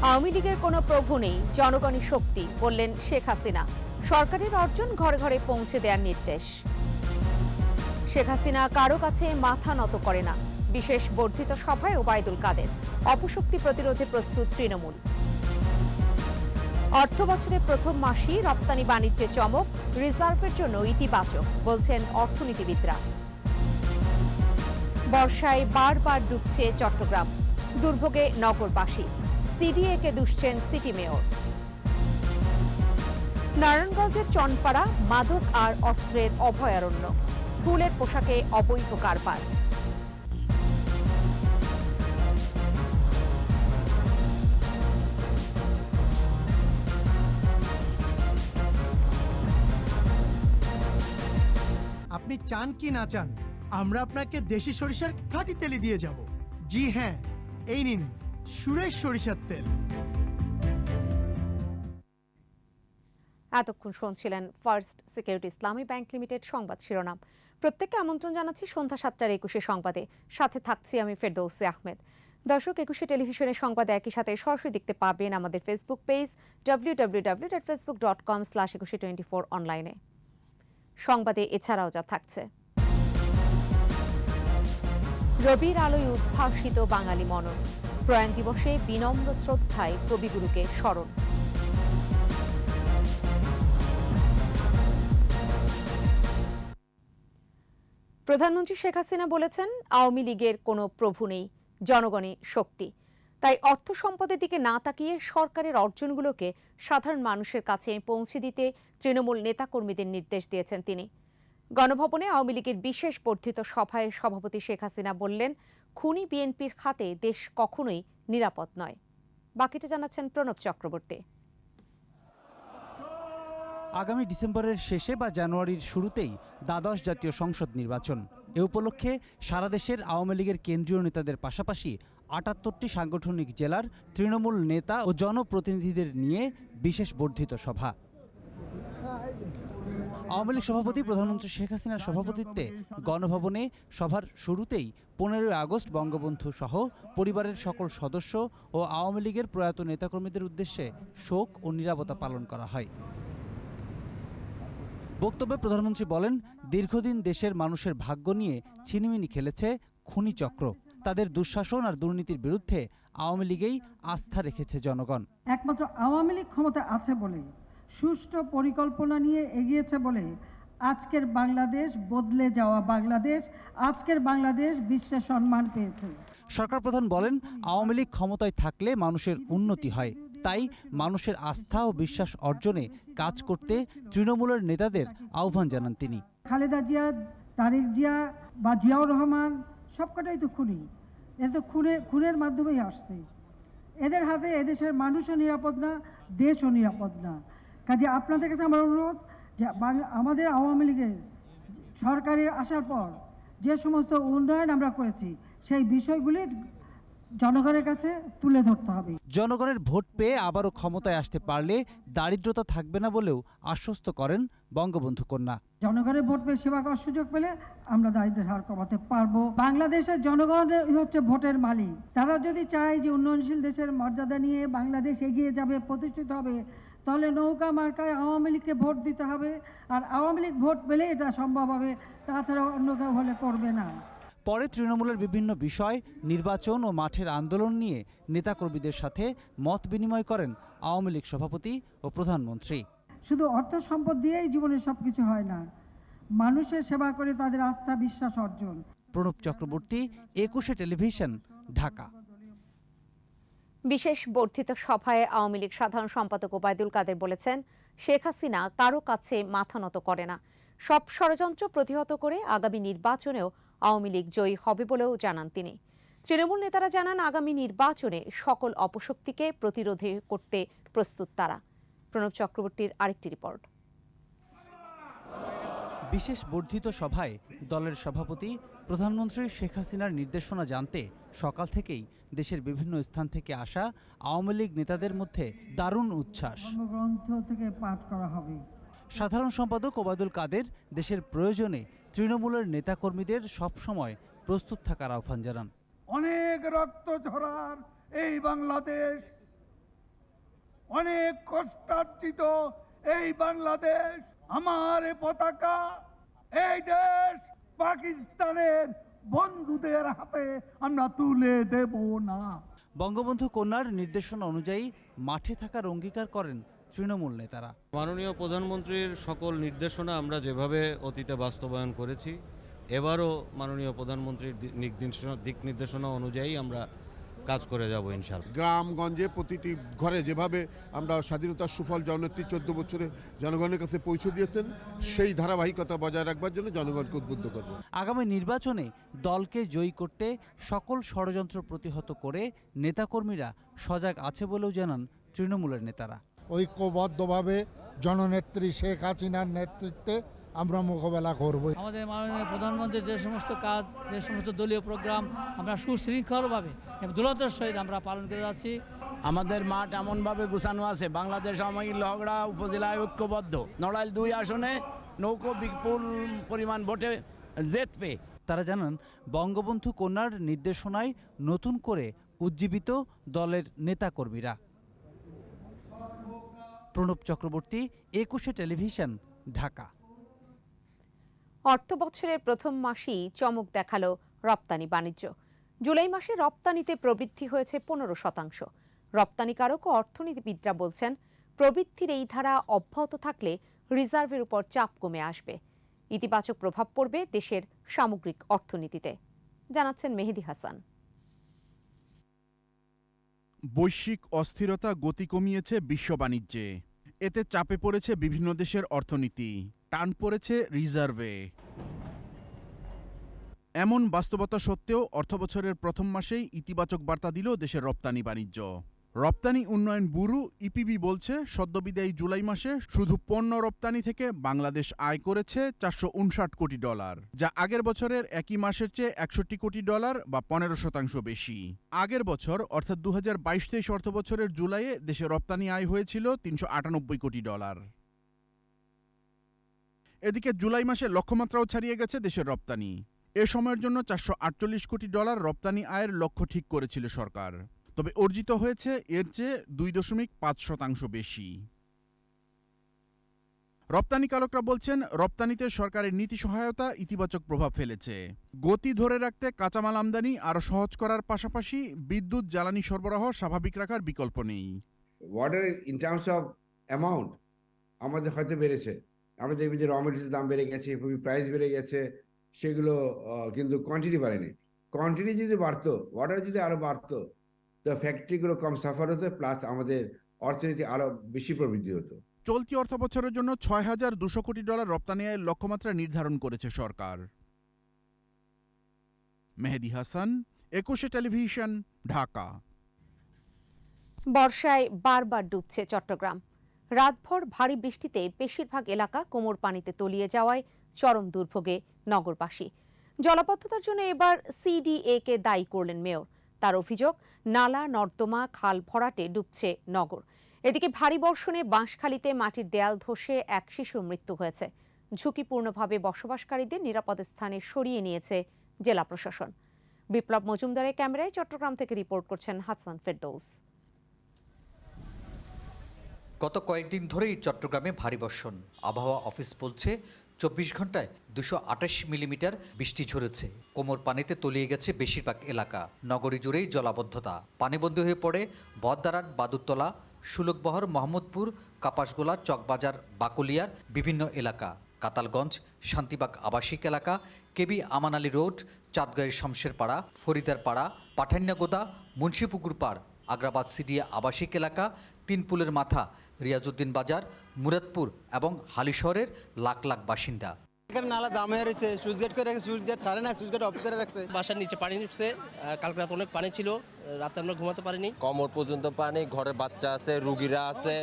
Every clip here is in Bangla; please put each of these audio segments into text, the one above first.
আওয়ামী লীগের কোনো প্রভু নেই, জনগণই শক্তি, বললেন শেখ হাসিনা। সরকারের অর্জন ঘরে ঘরে পৌঁছে দেওয়ার নির্দেশ। শেখ হাসিনা কারো কাছে মাথা নত করে না, বিশেষ বর্ধিত সভায় ওবায়দুল কাদের। অপশক্তি প্রতিরোধে প্রস্তুত তৃণমূল। অর্থ বছরের প্রথম মাসেই রপ্তানি বাণিজ্যে চমক, রিজার্ভের জন্য ইতিবাচক, বলছেন অর্থনীতিবিদরা। বর্ষায় বারবার ডুবছে চট্টগ্রাম, দুর্ভোগে নগরবাসী। সিডিএকে দুষছেন সিটি মেয়র। নারায়ণগঞ্জের চনপাড়া মাদক আর অস্ত্রের অভয়ারণ্য, স্কুলের পোশাকে অবৈধ কারবার। আপনি চান কি না চান, আমরা আপনাকে দেশি সরিষার খাঁটি তেলে দিয়ে যাব। জি হ্যাঁ, এই নিন সুরেশ সরিষার তেল। এতক্ষণ শুনছিলেন ফার্স্ট সিকিউরিটি ইসলামী ব্যাংক লিমিটেড সংবাদ শিরোনাম। প্রত্যেককে আমন্ত্রণ জানাচ্ছি সন্ধ্যা 7:21 সংবাদে। সাথে থাকছি আমি ফেরদৌসী আহমেদ। দর্শক, 21 টেলিভিশনের সংবাদ একই সাথে সরাসরি দেখতে পাবেন আমাদের ফেসবুক পেজ www.facebook.com/2124 অনলাইনে। সংবাদে এছাড়াও যা থাকছে: রবির আলোয় উদ্ভাসিত বাঙালি মনন, প্রয়াণ দিবসে বিনম্র শ্রদ্ধায় কবিগুরুকে স্মরণ। প্রধানমন্ত্রী শেখ হাসিনা বলেছেন, আওয়ামী লীগের কোনো প্রভু নেই, জনগণই শক্তি। তাই অর্থ সম্পদের দিকে না তাকিয়ে সরকারের অর্জনগুলোকে সাধারণ মানুষের কাছে পৌঁছে দিতে তৃণমূল নেতাকর্মীদের নির্দেশ দিয়েছেন তিনি। গণভবনে আওয়ামী লীগের বিশেষ বর্ধিত সভায় সভাপতি শেখ হাসিনা বললেন, খুনি বিএনপির হাতে দেশ কখনোই নিরাপদ নয়। বাকিটা জানাচ্ছেন প্রণব চক্রবর্তী। আগামী ডিসেম্বরের শেষে বা জানুয়ারির শুরুতেই দ্বাদশ জাতীয় সংসদ নির্বাচন। এ উপলক্ষে সারা দেশের আওয়ামী লীগের কেন্দ্রীয় নেতাদের পাশাপাশি ৭৮টি সাংগঠনিক জেলার তৃণমূল নেতা ও জনপ্রতিনিধিদের নিয়ে বিশেষ বর্ধিত সভা। আওয়ামী লীগ সভাপতি প্রধানমন্ত্রী শেখ হাসিনার সভাপতিত্বে গণভবনে সভার শুরুতেই 15 আগস্ট বঙ্গবন্ধু সহ পরিবারের সকল সদস্য ও আওয়ামী লীগের প্রয়াত নেতাকর্মীদের উদ্দেশ্যে শোক ও নীরবতা পালন করা হয়। বক্তব্যে প্রধানমন্ত্রী বলেন, দীর্ঘদিন দেশের মানুষের ভাগ্য নিয়ে ছিনিমিনি খেলেছে খুনি চক্র। তাদের দুঃশাসন আর দুর্নীতির বিরুদ্ধে আওয়ামী লীগেই আস্থা রেখেছে জনগণ। একমাত্র আওয়ামী লীগ ক্ষমতা আছে বলে, সুষ্ঠু পরিকল্পনা নিয়ে এগিয়েছে বলে আজকের বাংলাদেশ বদলে যাওয়া বাংলাদেশ, আজকের বাংলাদেশ বিশ্বে সম্মান পেয়েছে। সরকার প্রধান বলেন, আওয়ামী লীগ ক্ষমতায় থাকলে মানুষের উন্নতি হয়। তাই মানুষের আস্থা ও বিশ্বাস অর্জনে কাজ করতে তৃণমূলের নেতাদের আহ্বান জানান তিনি। খালেদা জিয়া, তারেক জিয়া বা জিয়াউর রহমান সবকটাই তো খুনি। এরা তো খুনের মাধ্যমেই আসছে। এদের হাতে এদেশের মানুষও নিরাপদ না, দেশও নিরাপদ না। কাজে আপনাদের কাছে আমার অনুরোধ যে আমাদের আওয়ামী লীগের সরকারে আসার পর যে সমস্ত উন্নয়ন আমরা করেছি সেই বিষয়গুলি জনগণের কাছে তুলে ধরতে হবে। জনগণের ভোট পেয়ে আবারও ক্ষমতায় আসতে পারলে দারিদ্রতা থাকবে না বলেও আশ্বস্ত করেন বঙ্গবন্ধু কন্যা। জনগণের ভোট পেয়ে সেবা করার সুযোগ পেলে আমরা দারিদ্র্যের হার কমাতে পারবো। বাংলাদেশের জনগণের হচ্ছে ভোটের মালিক। তারা যদি চায় যে উন্নয়নশীল দেশের মর্যাদা নিয়ে বাংলাদেশ এগিয়ে যাবে, প্রতিষ্ঠিত হবে, তাহলে নৌকা মার্কায় আওয়ামী লীগকে ভোট দিতে হবে। আর আওয়ামী লীগ ভোট পেলে এটা সম্ভব হবে, তাছাড়া অন্য কেউ হলে করবে না। পরে তৃণমূলের বিভিন্ন বিষয়, নির্বাচন ও মাঠের আন্দোলন নিয়ে নেতাকর্মীদের সাথে মত বিনিময় করেন আওয়ামী লীগ সভাপতি ও প্রধানমন্ত্রী। শুধু অর্থ সম্পদ দিয়েই জীবনে সবকিছু হয় না, মানুষের সেবা করে তাদের আস্থা বিশ্বাস অর্জন। প্রণব চক্রবর্তী, 21 টেলিভিশন, ঢাকা। বিশেষ বর্ধিত সভায় আওয়ামী লীগ সাধারণ সম্পাদক ওবায়দুল কাদের বলেছেন, শেখ হাসিনা কারো কাছে মাথা নত করে না। সব ষড়যন্ত্র প্রতিহত করে আগামী নির্বাচনেও আওয়ামী লীগ জয়ী হবে বলেও জানান তিনি। তৃণমূল নেতারা জানান, আগামী নির্বাচনে সকল অপশক্তিকে প্রতিরোধে করতে প্রস্তুত তারা। প্রণব চক্রবর্তীর আরেকটি রিপোর্ট। বিশেষ বর্ধিত সভায় দলের সভাপতি প্রধানমন্ত্রী শেখ হাসিনার নির্দেশনা জানতে সকাল থেকেই দেশের বিভিন্ন স্থান থেকে আসা আওয়ামী লীগ নেতাদের মধ্যে দারুণ উচ্ছ্বাস। গ্রন্থ থেকে পাঠ করা হবে। সাধারণ সম্পাদক ওবায়দুল কাদের দেশের প্রয়োজনে তৃণমূলের নেতাকর্মীদের সবসময় প্রস্তুত থাকার আহ্বান জানান। অনেক রক্ত ঝরার এই বাংলাদেশ অনেক কষ্টার্জিত এই বাংলাদেশ, আমার এ পতাকা এই দেশ পাকিস্তানের বন্ধুদের হাতে আমরা তুলে দেব না। বঙ্গবন্ধু কন্যার নির্দেশনা অনুযায়ী মাঠে থাকার অঙ্গীকার করেন তৃণমূল নেতারা। মাননীয় প্রধানমন্ত্রীর সকল নির্দেশনা আমরা যেভাবে অতীতে বাস্তবায়ন করেছি, এবারও মাননীয় প্রধানমন্ত্রীর দিক নির্দেশনা অনুযায়ী আমরা কাজ করে যাব ইনশাআল্লাহ। গ্রামগঞ্জে প্রতিটি ঘরে যেভাবে আমরা স্বাধীনতার সুফল জননেত্রী 14 বছরে জনগণের কাছে পৌঁছে দিয়েছেন, সেই ধারাবাহিকতা বজায় রাখবার জন্য জনগণকে উদ্বুদ্ধ করব। আগামী নির্বাচনে দলকে জয়ী করতে সকল ষড়যন্ত্র প্রতিহত করে নেতাকর্মীরা সজাগ আছে বলেও জানান তৃণমূলের নেতারা। ঐক্যবদ্ধভাবে জননেত্রী শেখ হাসিনার নেতৃত্বে আমরা মোকাবেলা করব। আমাদের মাননীয় প্রধানমন্ত্রীর যে সমস্ত কাজ, যে সমস্ত দলীয় প্রোগ্রাম আমরা সুশৃঙ্খলভাবে এবং দূরত্বের সহিত আমরা পালন করে যাচ্ছি। আমাদের মাঠ এমনভাবে গুছানো আছে, বাংলাদেশ আওয়ামী লীগ লগড়া উপজেলায় ঐক্যবদ্ধ। নড়াইল 2 আসনে নৌকো বিপুল পরিমাণ ভোটে জিতবে। তারা জানান বঙ্গবন্ধু কন্যার নির্দেশনায় নতুন করে উজ্জীবিত দলের নেতাকর্মীরা। প্রণব চক্রবর্তী, 21 টেলিভিশন, ঢাকা। অর্থ বছরের প্রথম মাসেই চমক দেখালো রপ্তানি বাণিজ্য। জুলাই মাসে রপ্তানিতে প্রবৃদ্ধি হয়েছে 15%। রপ্তানিকারক ও অর্থনীতিবিদরা বলছেন, প্রবৃদ্ধির এই ধারা অব্যাহত থাকলে রিজার্ভের উপর চাপ কমে আসবে। ইতিবাচক প্রভাব পড়বে দেশের সামগ্রিক অর্থনীতিতে, জানাচ্ছেন মেহেদী হাসান। বৈশ্বিক অস্থিরতা গতি কমিয়েছে বিশ্ব বাণিজ্যে। এতে চাপে পড়েছে বিভিন্ন দেশের অর্থনীতি, টান পড়েছে রিজার্ভে। এমন বাস্তবতা সত্ত্বেও অর্থবছরের প্রথম মাসেই ইতিবাচক বার্তা দিল দেশের রপ্তানি বাণিজ্য। রপ্তানি উন্নয়ন ব্যুরো ইপিবি বলছে, সদ্যবিদায়ী জুলাই মাসে শুধু পণ্য রপ্তানি থেকে বাংলাদেশ আয় করেছে $459 কোটি, যা আগের বছরের একই মাসের চেয়ে $61 কোটি বা 15% বেশি। আগের বছর অর্থাৎ 2022-23 অর্থবছরের জুলাইয়ে দেশে রপ্তানি আয় হয়েছিল $398 কোটি। এদিকে জুলাই মাসে লক্ষ্যমাত্রাও ছাড়িয়ে গেছে দেশের রপ্তানি। এ সময়ের জন্য $448 কোটি রপ্তানি আয়ের লক্ষ্য ঠিক করেছিল সরকার, তবে অর্জিত হয়েছে এর চেয়ে 2.5% বেশি। রপ্তানিকারকরা বলছেন, রপ্তানিতে সরকারের নীতি সহায়তা ইতিবাচক প্রভাব ফেলেছে। গতি ধরে রাখতে কাঁচামাল আমদানি আরও সহজ করার পাশাপাশি বিদ্যুৎ জ্বালানি সরবরাহ স্বাভাবিক রাখার বিকল্প নেই। Water in terms of amount আমাদের হয়তো বেড়েছে, আমরা দেখবি যে র মেটেরিয়ালসের দাম বেড়ে গেছে, প্রাইস বেড়ে গেছে, সেগুলো কিন্তু কোয়ান্টিটি বাড়েনি। কোয়ান্টিটি যদি বাড়তো, ওয়াটার যদি আরও বাড়তো, তো ফ্যাক্টরিগুলো কম সাফার হতো, প্লাস আমাদের অর্থনীতি আরও বেশি প্রবৃদ্ধি হতো। চলতি অর্থবছরের জন্য $6,200 কোটি রপ্তানি আয়ের লক্ষ্যমাত্রা নির্ধারণ করেছে সরকার। মেহেদী হাসান, 21 টেলিভিশন, ঢাকা। বর্ষায় বারবার ডুবছে চট্টগ্রাম। রাতভর ভারী বৃষ্টিতে বেশিরভাগ এলাকা কোমর পানিতে তলিয়ে যাওয়ায় চরম দুর্ভোগে নগরবাসী। জলাবদ্ধতার জন্য এবার সিডিএ-কে দায়ী করলেন মেয়র। তার অভিযোগ, নালা নর্দমা খাল ভরাটে ডুবছে নগর। এদিকে ভারী বর্ষণে বাঁশখালীতে মাটির দেয়াল ধসে এক শিশুর মৃত্যু হয়েছে। ঝুঁকিপূর্ণভাবে বসবাসকারীদের নিরাপদ স্থানে সরিয়ে নিয়েছে জেলা প্রশাসন। বিপ্লব মজুমদারের ক্যামেরায় চট্টগ্রাম থেকে রিপোর্ট করছেন হাসান ফেরদৌস। গত কয়েকদিন ধরেই চট্টগ্রামে ভারী বর্ষণ। আবহাওয়া অফিস বলছে 24 ঘন্টায় 228 মিলিমিটার বৃষ্টি ঝরেছে। কোমর পানিতে তলিয়ে গেছে বেশিরভাগ এলাকা। নগরী জুড়েই জলাবদ্ধতা। পানিবন্দী হয়ে পড়ে বহদ্দারাট, বাদুরতলা, সুলকবহর, মোহাম্মদপুর, কাপাসগোলা, চকবাজার, বাকুলিয়ার বিভিন্ন এলাকা। কাতালগঞ্জ, শান্তিবাগ আবাসিক এলাকা, কেবি আমান আলী রোড, চাঁদগাঁয়ের শমশেরপাড়া, ফরিদারপাড়া, পাঠান্যাগোদা, মুন্সিপুকুর পাড়, আগ্রাবাদ সিডিএ আবাসিক এলাকা, তিনপুলের মাথা, রিয়াজউদ্দিন বাজার, মুরাদপুর এবং হালিশহরের লাখ লাখ বাসিন্দা। এখানে নালা জাম হয়ে রয়েছে, সুইচ গেট করে রাখছে, সুইচ গেট ছাড়ে না, সুইচ গেট অফ করে রাখছে। বাসার নিচে পানি উঠছে, কালকে রাতে অনেক পানি ছিল, রাতে আমরা ঘুমাতে পারিনি। কোমর পর্যন্ত পানি, ঘরে বাচ্চা আছে, রোগীরা আছে।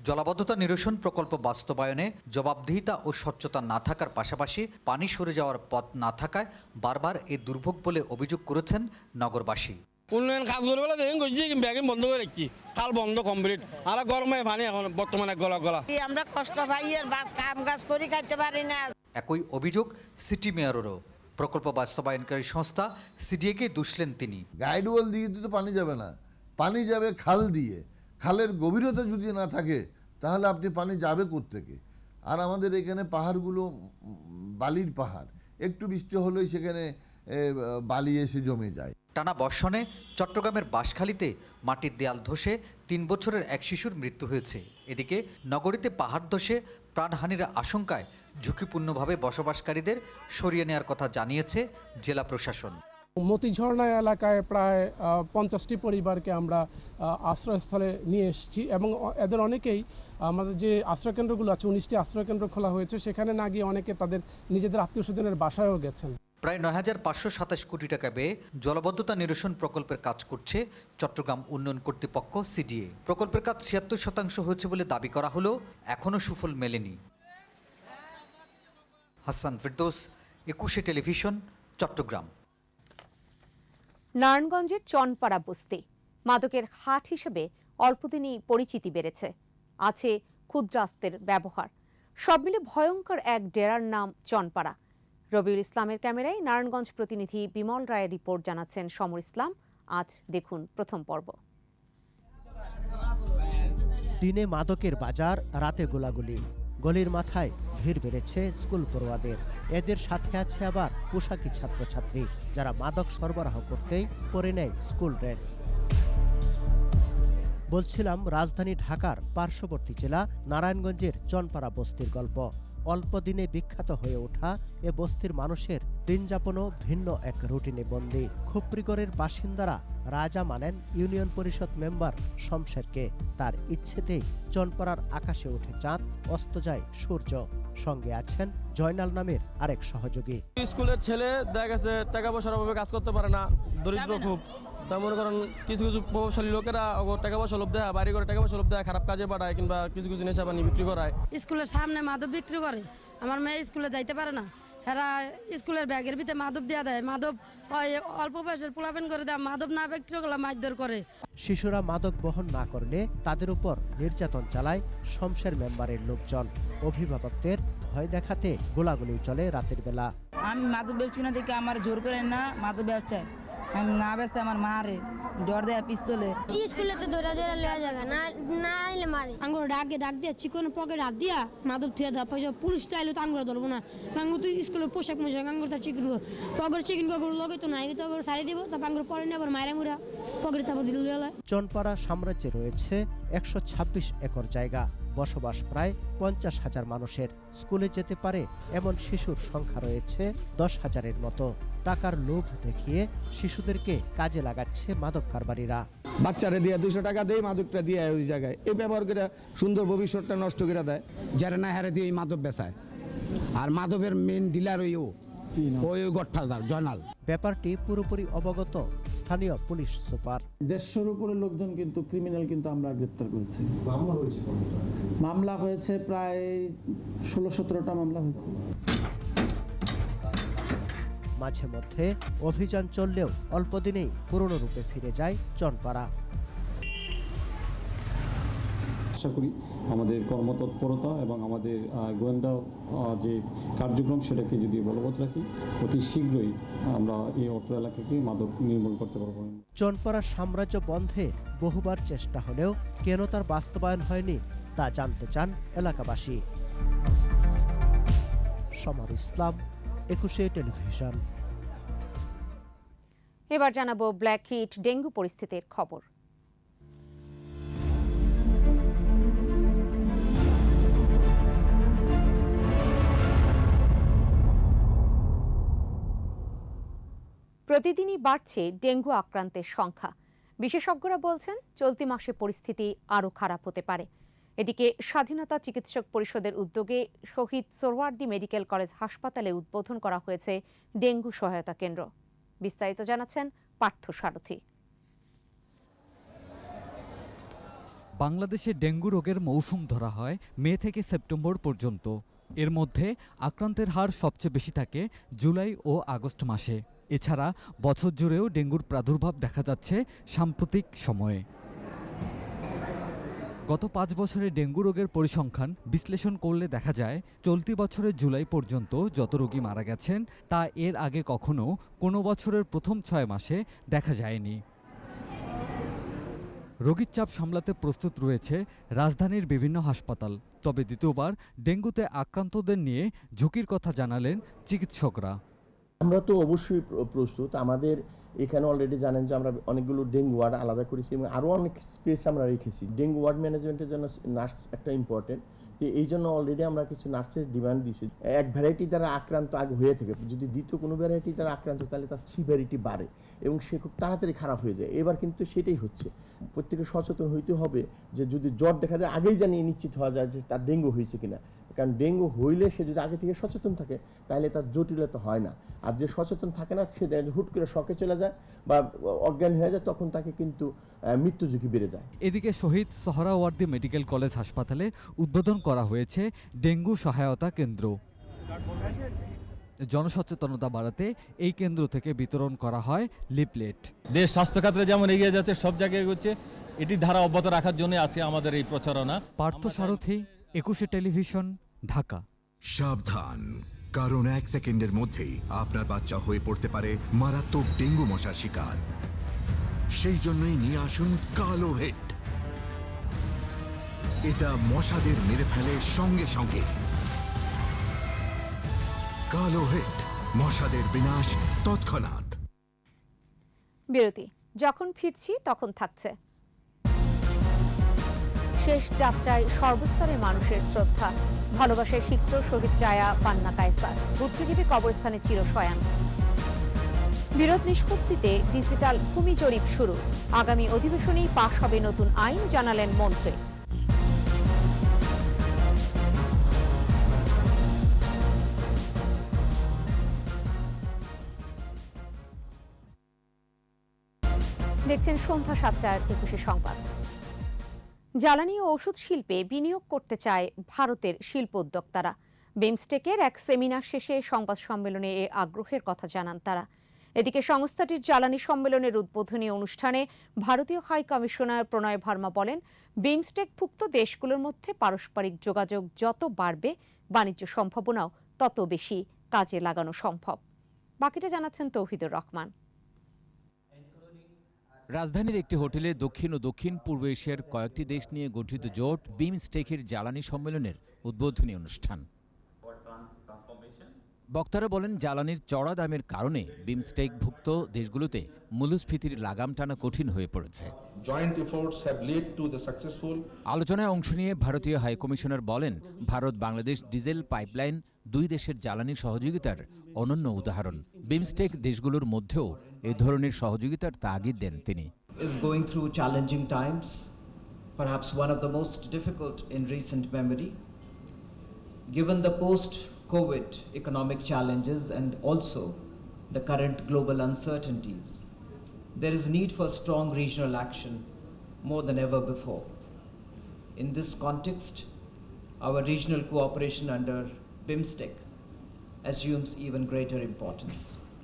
জলাবদ্ধতা নিরসন প্রকল্প বাস্তবায়নে জবাবদিহিতা ও স্বচ্ছতা না থাকার পাশাপাশি পানি সরে যাওয়ার পথ না থাকায় বারবার এই দুর্ভোগ বলে অভিযোগ করেছেন নগরবাসী। উন্নয়ন কাজ করে বলে দেখেন করছি, ব্যাগিং বন্ধ করে রাখছি, কাল বন্ধ কমপ্লিট। আর গরমে পানি এখন বর্তমানে গলা গলা। আমরা কষ্ট পাই আর কাম কাজ করি খাইতে পারি না। একই অভিযোগ সিটি মেয়রেরও। প্রকল্প বাস্তবায়নকারী সংস্থা সিডিএ-কে দুষলেন তিনি। গাইড ওয়াল দিয়ে তো পানি যাবে না, পানি যাবে খাল দিয়ে। খালের গভীরতা যদি না থাকে তাহলে আপনি পানি যাবে কোত্থেকে? আর আমাদের এখানে পাহাড়গুলো বালির পাহাড়, একটু বৃষ্টি হলেই সেখানে বালি এসে জমে যায়। টানা বর্ষণে চট্টগ্রামের বাঁশখালীতে মাটির দেয়াল ধসে 3 বছরের এক শিশুর মৃত্যু হয়েছে। এদিকে নগরীতে পাহাড় ধসে প্রাণহানির আশঙ্কায় ঝুঁকিপূর্ণভাবে বসবাসকারীদের সরিয়ে নেওয়ার কথা জানিয়েছে জেলা প্রশাসন। মতিঝর্ণা এলাকায় প্রায় 50টি পরিবারকে আমরা আশ্রয়স্থলে নিয়ে এসেছি এবং এদের অনেকেই আমাদের যে আশ্রয়কেন্দ্রগুলো আছে 19টি আশ্রয়কেন্দ্র খোলা হয়েছে, সেখানে না গিয়ে অনেকে তাদের নিজেদের আত্মীয় স্বজনের বাসায়ও গেছেন। প্রায় 9,527 কোটি টাকা ব্যয়ে জলাবদ্ধতা নিরসন প্রকল্পের কাজ করছে চট্টগ্রাম উন্নয়ন কর্তৃপক্ষ সিডিএ। প্রকল্পের কাজ 76% হয়েছে বলে দাবি করা হলেও এখনও সুফল মেলেনি। হাসান ফিরদৌস, 21 টেলিভিশন, চট্টগ্রাম। নারায়ণগঞ্জের চনপাড়া বস্তি মাদকের হাট হিসেবে অল্পদিনই পরিচিতি বেড়েছে। আছে ক্ষুদ্রাস্ত্রের ব্যবহার। সব মিলে ভয়ঙ্কর এক ডেরার নাম চনপাড়া। রবিউল ইসলামের ক্যামেরায় নারায়ণগঞ্জ প্রতিনিধি বিমল রায়ের রিপোর্ট, জানাচ্ছেন সমর ইসলাম। আজ দেখুন প্রথম পর্ব। দিনে মাদকের বাজার, রাতে গোলাগুলি। গলির মাথায় ভিড় বেড়েছে স্কুল পড়ুয়াদের। এদের সাথে আছে আবার পোশাকি ছাত্রছাত্রী, যারা মাদক সরবরাহ করতেই পরে নেয় স্কুল ড্রেস। বলছিলাম রাজধানী ঢাকার পার্শ্ববর্তী জেলা নারায়ণগঞ্জের চনপাড়া বস্তির গল্প। অল্প দিনে বিখ্যাত হয়ে ওঠা এ বস্তির মানুষের দিনযাপনও ভিন্ন এক রুটিনে বন্দী। খুপরিগড়ের বাসিন্দারা রাজা মানেন ইউনিয়ন পরিষদ মেম্বার শমশেরকে। তার ইচ্ছেতেই চনপাড়ার আকাশে ওঠে চাঁদ, অস্ত যায় সূর্য। সঙ্গে আছেন জয়নাল নামের আরেক সহযোগী। স্কুলের ছেলে দেখা গেছে টাকা পয়সার অভাবে কাজ করতে পারে না, দরিদ্র খুব। তা মনে করেন কিছু কিছু প্রভাবশালী লোকেরা টাকা পয়সা লোভ দেয়, বাড়ি করে টাকা পয়সা লোভ দেয়, খারাপ কাজে পাঠায়, কিংবা কিছু কিছু নেশা পানি বিক্রি করায়। স্কুলের সামনে মাদক বিক্রি করে। আমার মেয়ে স্কুলে যাইতে পারে না, এরা স্কুলের ব্যাগের ভিতরে মাদক দেওয়া দেয়। মাদক অল্প বয়সের পোলাপেন করে দেয়, মাদক না বিক্রি করলে মারধর করে। শিশুরা মাদক বহন না করলে তাদের উপর নির্যাতন চালায় শমশের মেম্বারের লোকজন। অভিভাবকদের ভয় দেখাতে গোলাগুলি চলে রাতের বেলা। আমি মাদক ব্যবসা না দেখে আমার জোর করে না মাদক ব্যবসায়, আমি না ব্যস্ত আমার মারে ডর দেয় পিস্তলে। স্কুলে তো দৌড়া দৌড়া লওয়া জায়গা না, না আইলে মারে। আঙ্গুর ডাক দিয়া চিকন পকেট হাত দিয়া মাদক থুয়া দেওয়া পয়সা পুলিশ চাইলে তো আঙ্গুর ধরবো না। আঙ্গুর তুই স্কুলের পোশাক মোশাক আঙ্গুর তার চিকেন পকেট চিকেন পকেট লগে তো নাই, তো সারি দিব, তারপর আঙ্গুর পরে নিয়ে আবার মায়েরা মুরা পকেট তারপর দিল। চনপাড়া সাম্রাজ্যে রয়েছে 126 একর জায়গা, বসবাস প্রায় 50,000 মানুষের। স্কুলে যেতে পারে এমন শিশুর সংখ্যা রয়েছে 10,000-এর মতো। টাকার লোভ দেখিয়ে শিশুদেরকে কাজে লাগাচ্ছে মাদক কারবারিরা। বাচ্চারা দিয়ে 200 টাকা দেয়, মাদকটা দিয়ে ওই জায়গায় এই ব্যবহার করে সুন্দর ভবিষ্যৎটা নষ্ট করে দেয়। যারা না হারে দিয়ে এই মাদক বেচায়, আর মাদকের মেন ডিলার ওই গডফাদার জয়নাল। ব্যাপারটি পুরোপুরি অবগত স্থানীয় পুলিশ সুপার। 150-এর উপরে লোকজন কিন্তু ক্রিমিনাল কিন্তু আমরা গ্রেপ্তার করেছি। মামলা হয়েছে প্রায় 16-17টা মামলা হয়েছে। মাঝে মধ্যে অভিযান চললেও অল্প দিনেই পুরনো রূপে ফিরে যায় চনপাড়া। আশা করি আমাদের কর্মতৎপরতা এবং আমাদের গোয়েন্দা যে কার্যক্রম সেটাকে যদি বলবৎ রাখি, অতি শীঘ্রই আমরা এই অত্র এলাকাকে মাদক নির্মূল করতে পারব। চনপাড়ার সাম্রাজ্য বন্ধে বহুবার চেষ্টা হলেও কেন তার বাস্তবায়ন হয়নি তা জানতে চান এলাকাবাসী। সমর ইসলাম, 21 টেলিভিশন। এবার জানাবো ব্ল্যাক হিট ডেঙ্গু পরিস্থিতির খবর। প্রতিদিনই বাড়ছে ডেঙ্গু আক্রান্তের সংখ্যা। বিশেষজ্ঞরা বলছেন চলতি মাসে পরিস্থিতি আরও খারাপ হতে পারে। এদিকে স্বাধীনতা চিকিৎসক পরিষদের উদ্যোগে শহীদ সোহরাওয়ার্দী মেডিকেল কলেজ হাসপাতালে উদ্বোধন করা হয়েছে ডেঙ্গু সহায়তা কেন্দ্র। বিস্তারিত জানাচ্ছেন পার্থ সারথী। বাংলাদেশে ডেঙ্গু রোগের মৌসুম ধরা হয় মে থেকে সেপ্টেম্বর পর্যন্ত। এর মধ্যে আক্রান্তের হার সবচেয়ে বেশি থাকে জুলাই ও আগস্ট মাসে। এছাড়া বছর জুড়েও ডেঙ্গুর প্রাদুর্ভাব দেখা যাচ্ছে সাম্প্রতিক সময়ে। গত 5 বছরে ডেঙ্গু রোগের পরিসংখ্যান বিশ্লেষণ করলে দেখা যায় চলতি বছরের জুলাই পর্যন্ত যত রোগী মারা গেছেন তা এর আগে কখনো কোনো বছরের প্রথম 6 মাসে দেখা যায়নি। রোগীর চাপ সামলাতে প্রস্তুত রয়েছে রাজধানীর বিভিন্ন হাসপাতাল। তবে দ্বিতীয়বার ডেঙ্গুতে আক্রান্তদের নিয়ে ঝুঁকির কথা জানালেন চিকিৎসকরা। আমরা তো অবশ্যই প্রস্তুত। আমাদের এখানে অলরেডি জানেন যে আমরা অনেকগুলো ডেঙ্গু ওয়ার্ড আলাদা করেছি এবং আরও অনেক স্পেস আমরা রেখেছি। ডেঙ্গু ওয়ার্ড ম্যানেজমেন্টের জন্য নার্স একটা ইম্পর্টেন্ট, তো এই জন্য অলরেডি আমরা কিছু নার্সের ডিমান্ড দিয়েছি। এক ভ্যারাইটি দ্বারা আক্রান্ত আগে হয়ে থাকে, যদি দ্বিতীয় কোনো ভ্যারাইটি দ্বারা আক্রান্ত তাহলে তার সিভিয়ারিটি বাড়ে এবং সে খুব তাড়াতাড়ি খারাপ হয়ে যায়। এবার কিন্তু সেটাই হচ্ছে। প্রত্যেকে সচেতন হইতে হবে যে যদি জ্বর দেখা যায় আগেই জানিয়ে নিশ্চিত হওয়া যায় যে তার ডেঙ্গু হয়েছে কিনা, কারণ ডেঙ্গু হইলে সে যদি আগে থেকে সচেতন থাকে তাহলে তার জটিলতা হয় না। আর যে সচেতন থাকে না সে হুট করে শকে চলে যায় বা অজ্ঞান হয়ে যায়, তখন তাকে কিন্তু মৃত্যু ঝুঁকি বেড়ে যায়। এদিকে শহীদ সোহরাওয়ার্দী মেডিকেল কলেজ হাসপাতালে উদ্বোধন করা হয়েছে ডেঙ্গু সহায়তা কেন্দ্র। জনসচেতনতা বাড়াতে এই কেন্দ্র থেকে বিতরণ করা হয় লিফলেট। দেশ স্বাস্থ্য খাতে যেমন এগিয়ে যাচ্ছে, সব জায়গায় এগোচ্ছে, এটি ধারা অব্যাহত রাখার জন্য আজকে আমাদের এই প্রচারণা। পার্থ সারথী, 21 টেলিভিশন, ঢাকা। সাবধান, কারণ 1 সেকেন্ডের মধ্যেই আপনার বাচ্চা হয়ে পড়তে পারে মারাত্মক ডেঙ্গু মশার শিকার। সেই জন্যই নিয়ে আসুন কালো হিট। এটা মশাদের মেরে ফেলে সঙ্গে সঙ্গে। কালো হিট, মশাদের বিনাশ তৎক্ষণাৎ। বিরতি, যখন ফিরছি তখন থাকছে। শেষ যাত্রায় সর্বস্তরের মানুষের শ্রদ্ধা, ভালোবাসায় সিক্ত শহীদ জায়া পান্না কায়সার, বুদ্ধিজীবী কবরস্থানে চিরশয়ান। বিরোধ নিষ্পত্তিতে ডিজিটাল ভূমি জরিপ শুরু, আগামী অধিবেশনেই পাশ হবে নতুন আইন, জানালেন মন্ত্রী। দেখছেন সন্ধ্যা 7টার 21 সংবাদ। জ্বালানি ও ওষুধ শিল্পে বিনিয়োগ করতে চায় ভারতের শিল্প উদ্যোক্তারা। বিমস্টেকের এক সেমিনার শেষে সংবাদ সম্মেলনে এ আগ্রহের কথা জানান তারা। এদিকে সংস্থাটির জ্বালানি সম্মেলনের উদ্বোধনী অনুষ্ঠানে ভারতীয় হাই কমিশনার প্রণয় ভার্মা বলেন, বিমস্টেকভুক্ত দেশগুলোর মধ্যে পারস্পরিক যোগাযোগ যত বাড়বে, বাণিজ্য সম্ভাবনাও তত বেশি কাজে লাগানো সম্ভব। বাকিটা জানাচ্ছেন তৌহিদুর রহমান। রাজধানীর একটি হোটেলে দক্ষিণ ও দক্ষিণ পূর্ব এশিয়ার কয়েকটি দেশ নিয়ে গঠিত জোট বিমস্টেকের জ্বালানি সম্মেলনের উদ্বোধনী অনুষ্ঠান। বক্তারা বলেন, জ্বালানির চড়া দামের কারণে বিমস্টেকভুক্ত দেশগুলোতে মূল্যস্ফীতির লাগাম টানা কঠিন হয়ে পড়েছে। আলোচনায় অংশ নিয়ে ভারতীয় হাইকমিশনার বলেন, ভারত বাংলাদেশ ডিজেল পাইপলাইন দুই দেশের জ্বালানি সহযোগিতার অনন্য উদাহরণ। বিমস্টেক দেশগুলোর মধ্যেও এ ধরনের সহযোগিতার তাগিদ দেন তিনি। is going through challenging times, perhaps one of the most difficult in recent memory. Given the post-COVID economic challenges and also the current global uncertainties, there is need for strong regional action more than ever before. In this context, our regional cooperation under BIMSTEC assumes even greater importance.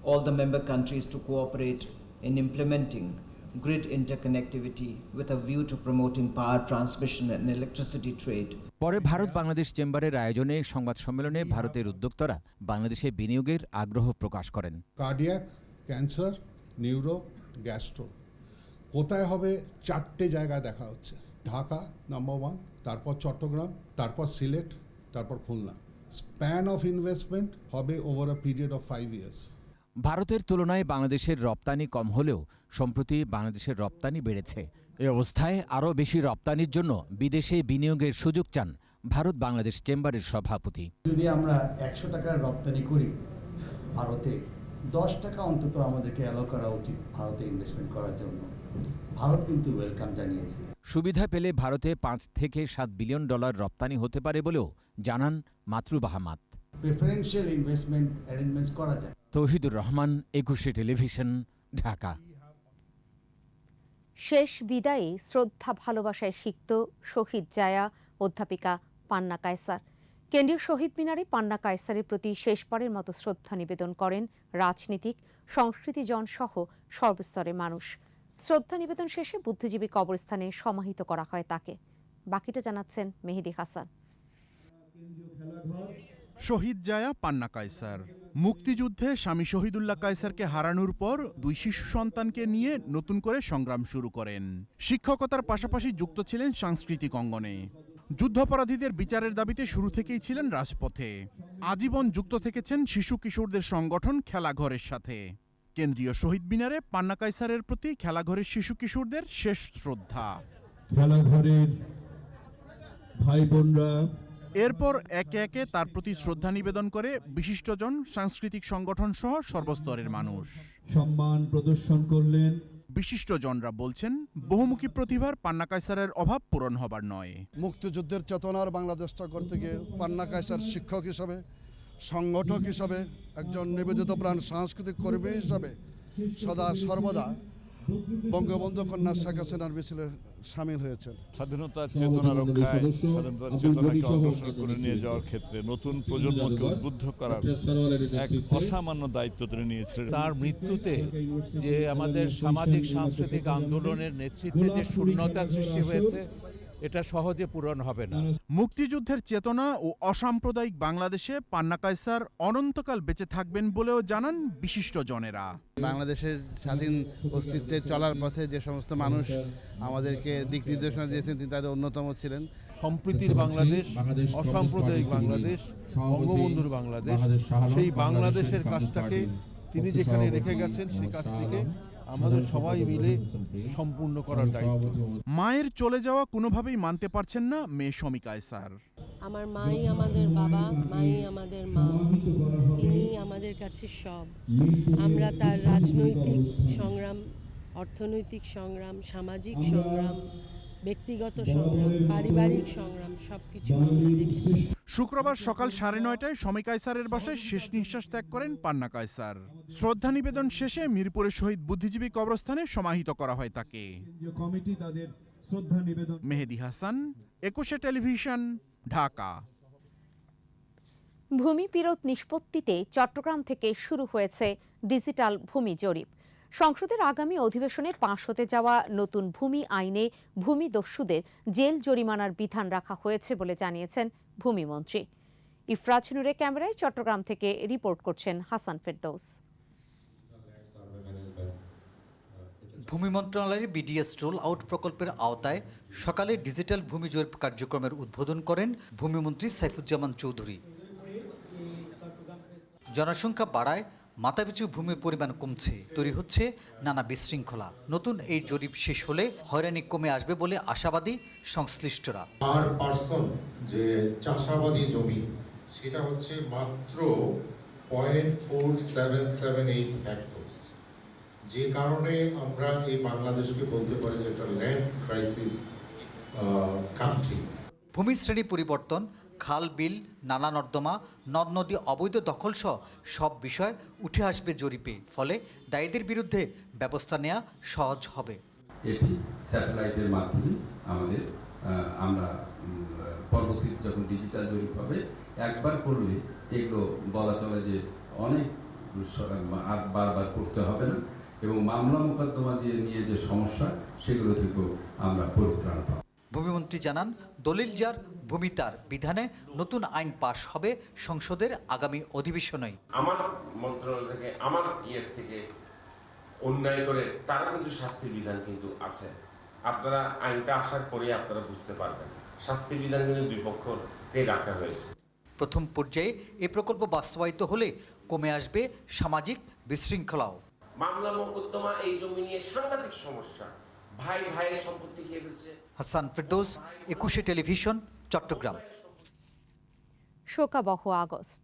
All the member countries to cooperate in implementing grid interconnectivity with a view to promoting power transmission and electricity trade. পরে ভারত বাংলাদেশ চেম্বারের আয়োজনে সংবাদ সম্মেলনে ভারতের উদ্যোক্তারা বাংলাদেশে বিনিয়োগের আগ্রহ প্রকাশ করেন। কার্ডিয়াক, ক্যান্সার, নিউরো, গ্যাস্ট্রো কোথায় হবে 4টে জায়গায় দেখা হচ্ছে। ঢাকা নাম্বার 1, তারপর চট্টগ্রাম, তারপর সিলেট, তারপর খুলনা। স্প্যান অফ ইনভেস্টমেন্ট হবে over a period of 5 years. ভারতের তুলনায় বাংলাদেশের রপ্তানি কম হলেও সম্প্রতি বাংলাদেশের রপ্তানি বেড়েছে। এ অবস্থায় আরও বেশি রপ্তানির জন্য বিদেশে বিনিয়োগের সুযোগ চান ভারত বাংলাদেশ চেম্বারের সভাপতি। যদি আমরা 100 টাকার রপ্তানি করি ভারতে, 10 টাকা অন্তত আমাদেরকে অ্যালো করা উচিত ভারতে ইনভেস্টমেন্ট করার জন্য। ভারত কিন্তু ওয়েলকাম জানিয়েছে। সুবিধা পেলে ভারতে 5 থেকে 7 বিলিয়ন ডলার রপ্তানি হতে পারে বলেও জানান মাতরুব আহমাদ। প্রেফারেন্সিয়াল ইনভেস্টমেন্ট অ্যারেঞ্জমেন্টস করা যায়। তৌহিদুর রহমান, 21 টেলিভিশন, ঢাকা। শেষ বিদায়ে শ্রদ্ধা ভালোবাসায় সিক্ত শহীদ জায়া অধ্যাপিকা পান্না কায়সার। কেন্দ্রীয় শহীদ মিনারে পান্না কায়সারের প্রতি শেষবারের মতো শ্রদ্ধা নিবেদন করেন রাজনীতিক, সংস্কৃতিজন সহ সর্বস্তরের মানুষ। শ্রদ্ধা নিবেদন শেষে বুদ্ধিজীবী কবরস্থানে সমাহিত করা হয় তাকে। বাকিটা জানাচ্ছেন মেহেদি হাসান। শহীদ জায়া পান্না কায়সার মুক্তিযুদ্ধে স্বামী শহীদুল্লাহ কায়সারকে হারানোর পর 2 শিশু সন্তানকে নিয়ে নতুন করে সংগ্রাম শুরু করেন। শিক্ষকতার পাশাপাশি যুক্ত ছিলেন সাংস্কৃতিক অঙ্গনে। যুদ্ধাপরাধীদের বিচারের দাবিতে শুরু থেকেই ছিলেন রাজপথে। আজীবন যুক্ত থেকেছেন শিশু কিশোরদের সংগঠন খেলাঘরের সাথে। কেন্দ্রীয় শহীদ মিনারে পান্না কায়সারের প্রতি খেলাঘরের শিশু কিশোরদের শেষ শ্রদ্ধা। খেলাঘরের ভাই বোনরা এরপর একে একে তার প্রতি শ্রদ্ধা নিবেদন করে বিশিষ্টজন, সাংস্কৃতিক সংগঠন সহ সর্বস্তরের মানুষ সম্মান প্রদর্শন করলেন। বিশিষ্টজনরা বলছেন, বহুমুখী প্রতিভার পান্না কায়সারের অভাব পূরণ হবার নয়। মুক্তিযুদ্ধের চেতনার বাংলাদেশটা করতে গিয়ে পান্না কায়সার শিক্ষক হিসাবে, সংগঠক হিসাবে, একজন নিবেদিত প্রাণ সাংস্কৃতিক কর্মী হিসাবে সদা সর্বদা বঙ্গবন্ধু কন্যা শেখ হাসিনার মিছিলে সামিল হয়েছেন। স্বাধীনতার চেতনা রক্ষায়, স্বাধীনতার চেতনাকে অগ্রসর করে নিয়ে যাওয়ার ক্ষেত্রে নতুন প্রজন্মকে উদ্বুদ্ধ করার এক অসামান্য দায়িত্ব তিনি নিয়েছিলেন। তার মৃত্যুতে যে আমাদের সামাজিক সাংস্কৃতিক আন্দোলনের নেতৃত্বে যে শূন্যতা সৃষ্টি হয়েছে, এটা সহজে পূরণ হবে না। মুক্তিযুদ্ধের চেতনা ও অসাম্প্রদায়িক বাংলাদেশে পান্না কায়সার অনন্তকাল বেঁচে থাকবেন বলেও জানান বিশিষ্টজনেরা। বাংলাদেশের স্বাধীন অস্তিত্বে চলার পথে যে সমস্ত মানুষ আমাদেরকে দিক নির্দেশনা দিয়েছেন, তিনি তাদের অন্যতম ছিলেন। সম্প্রীতির বাংলাদেশ, অসাম্প্রদায়িক বাংলাদেশ, বঙ্গবন্ধুর বাংলাদেশ, সেই বাংলাদেশের কাজটাকে তিনি যেখানে রেখে গেছেন, সেই কাজটিকে আমাদের সবাই মিলে সম্পূর্ণ করার দায়িত্ব। মায়ের চলে যাওয়া কোনোভাবেই মানতে পারছেন না মেয়ে শমী কায়সার। আমার মাই আমাদের বাবা, মাই আমাদের মা, তিনি আমাদের কাছে সব। আমরা তার রাজনৈতিক সংগ্রাম, অর্থনৈতিক সংগ্রাম, সামাজিক সংগ্রাম, ব্যক্তিগত সংগ্রাম, পারিবারিক সংগ্রাম সবকিছু আমরা দেখেছি। শুক্রবার সকাল 9:30টায় শমী কায়সারের বাসায় শেষ নিঃশ্বাস ত্যাগ করেন পান্না কায়সার। শ্রদ্ধা নিবেদন শেষে মিরপুরের শহীদ বুদ্ধিজীবী কবরস্থানে সমাহিত করা হয় তাকে। মেহেদী হাসান, 21 টেলিভিশন, ঢাকা। ভূমি বিরোধ নিষ্পত্তিতে চট্টগ্রাম থেকে শুরু হয়েছে ডিজিটাল ভূমি জরিপ। সংসদের আগামী অধিবেশনে পাশ হতে যাওয়া নতুন ভূমি আইনে ভূমিদস্যুদের জেল জরিমানার বিধান রাখা হয়েছে বলে জানিয়েছেন ভূমিমন্ত্রী। ইফরাজ নূরের ক্যামেরায় চট্টগ্রাম থেকে রিপোর্ট করছেন হাসান ফেরদৌস। ভূমি মন্ত্রণালয়ের বিডিএস রোল আউট প্রকল্পের আওতায় সকালে ডিজিটাল ভূমি জরিপ কার্যক্রমের উদ্বোধন করেন ভূমিমন্ত্রী সাইফুজ্জামান চৌধুরী। জনসংখ্যা বাড়ায় মাথাপিছু ভূমির পরিমাণ কমছে, তৈরি হচ্ছে নানা বিশৃঙ্খলা। নতুন এই জরিপ শেষ হলে হয়রানি কমে আসবে বলে আশাবাদী সংশ্লিষ্টরা। পার পার্সন যে চাষাবাদী জমি, সেটা হচ্ছে মাত্র 0.4778 হেক্টর, যে কারণে আমরা এই বাংলাদেশকে বলতে পারি যে একটা ল্যান্ড ক্রাইসিস কান্ট্রি। ভূমি শ্রেণী পরিবর্তন, খাল বিল, নালা নর্দমা, নদ নদী অবৈধ দখল সহ সব বিষয় উঠে আসবে জরিপে। ফলে দায়ীদের বিরুদ্ধে ব্যবস্থা নেওয়া সহজ হবে। এটি স্যাটেলাইটের মাধ্যমে আমরা পরবর্তীতে যখন ডিজিটাল জরিপ হবে, একবার করলে এগুলো বলা চলে যে অনেক আর বারবার করতে হবে না, এবং মামলা মোকদ্দমা দিয়ে নিয়ে যে সমস্যা, সেগুলো থেকেও আমরা পরিত্রাণ পাব। ভূমিমন্ত্রী জানান, দলিল যার ভূমি তার বিধানে নতুন আইন পাশ হবে সংসদের আগামী অধিবেশনেই। আমার মন্ত্রণালয় থেকে, আমার থেকে অন্যায় করে তারা কিন্তু শাস্তির বিধান কিন্তু আছে। আপনারা আইনটা আসার পরে আপনারা বুঝতে পারবেন শাস্তির বিধান কিন্তু দুই পক্ষতে রাখা হয়েছে। প্রথম পর্যায়ে এই প্রকল্প বাস্তবায়িত হলে কমে আসবে সামাজিক বিশৃঙ্খলাও। মামলা মোকদ্দমা এই জমি নিয়ে সাংঘাতিক সমস্যা, ভাই ভাইয়ের সম্পত্তি খেয়ে ফেলছে। হাসান ফেরদৌস, 21 টেলিভিশন, চট্টগ্রাম। শোকাবহ আগস্ট।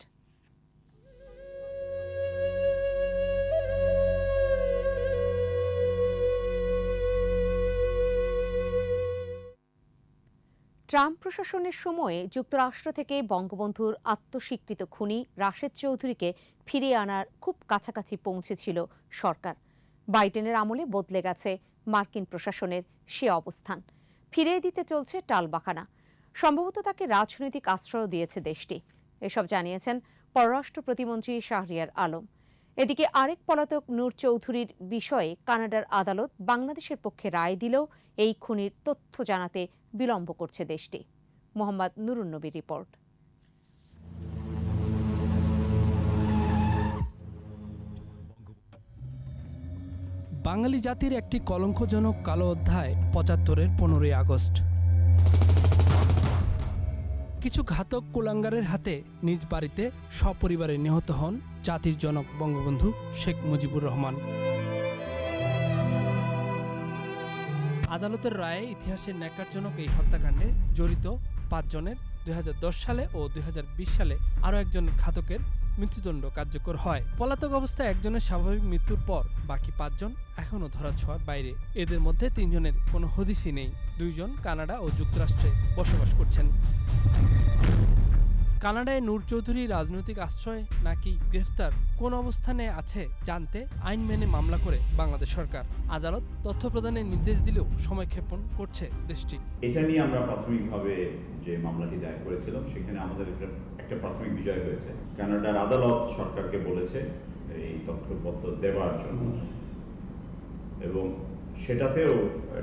ট্রাম্প প্রশাসনের সময়ে যুক্তরাষ্ট্র থেকে বঙ্গবন্ধুর আত্মস্বীকৃত খুনি রাশেদ চৌধুরীকে ফিরিয়ে আনার খুব কাছাকাছি পৌঁছেছিল সরকার। বাইডেনের আমলে বদলে গেছে মার্কিন প্রশাসনের সে অবস্থান। ফিরিয়ে দিতে চলছে টালবাহানা। সম্ভবত তাকে রাজনৈতিক আশ্রয় দিয়েছে দেশটি, এসব জানিয়েছেন পররাষ্ট্র প্রতিমন্ত্রী শাহরিয়ার আলম। এদিকে আরেক পলাতক নূর চৌধুরীর বিষয়ে কানাডার আদালত বাংলাদেশের পক্ষে রায় দিলেও এই খুনির তথ্য জানাতে বিলম্ব করছে দেশটি। মোহাম্মদ নুরুন নবীর রিপোর্ট। বাঙালি জাতির একটি কলঙ্কজনক কালো অধ্যায় ৭৫-এর ১৫ই আগস্ট। কিছু ঘাতক কুলাঙ্গারের হাতে নিজ বাড়িতে সপরিবারে নিহত হন জাতির জনক বঙ্গবন্ধু শেখ মুজিবুর রহমান। আদালতের রায়ে ইতিহাসের ন্যাক্কারজনক এই হত্যাকাণ্ডে জড়িত ৫ জনের ২০১০ সালে ও ২০২০ সালে আরও একজন ঘাতকের মৃত্যুদণ্ড কার্যকর হয়। পলাতক অবস্থায় একজনের স্বাভাবিক মৃত্যুর পর বাকি ৫ জন এখনও ধরাছোঁয়ার বাইরে। এদের মধ্যে ৩ জনের কোনো হদিসই নেই। ২ জন কানাডা ও যুক্তরাষ্ট্রে বসবাস করছেন। কানাডায় নূর চৌধুরী রাজনৈতিক আশ্রয় নাকি গ্রেফতার কোন অবস্থানে আছে জানতে আইন মেনে মামলা করে বাংলাদেশ সরকার। আদালত তথ্য প্রদানের নির্দেশ দিলেও সময়ক্ষেপণ করছে দেশটি। এটা নিয়ে আমরা প্রাথমিকভাবে যে মামলাটি দায়ের করেছিলাম সেখানে আমাদের একটা প্রাথমিক বিজয় হয়েছে। কানাডার আদালত সরকারকে বলেছে এই তথ্যপত্র দেওয়ার জন্য, এবং সেটাতেও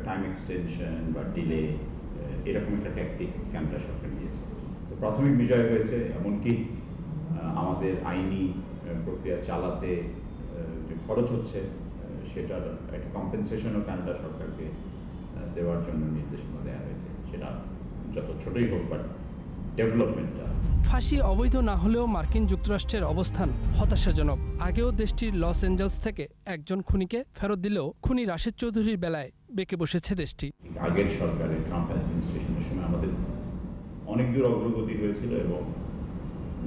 টাইম এক্সটেনশন বা ডিলে এরকম একটা ট্যাকটিক্স কানাডা সরকার নিয়েছে। প্রাথমিক বিজয় হয়েছে, এমনকি আমাদের আইনি প্রক্রিয়া চালাতে যে খরচ হচ্ছে সেটার একটা কম্পেনসেশনও কানাডা সরকারকে দেওয়ার জন্য নির্দেশনা দেওয়া হয়েছে। সেটা যত ছোটই হোক, বাট ডেভেলপমেন্টটা। ফাঁসি অবৈধ না হলেও মার্কিন যুক্তরাষ্ট্রের অবস্থান হতাশাজনক। আগেও দেশটির লস অ্যাঞ্জেলস থেকে একজন খুনিকে ফেরত দিলেও খুনি রাশেদ চৌধুরীর বেলায় বেঁকে বসেছে দেশটি। আগের সরকারের ট্রাম্প অ্যাডমিনিস্ট্রেশনের সময় আমাদের অনেক দূর অগ্রগতি হয়েছিল এবং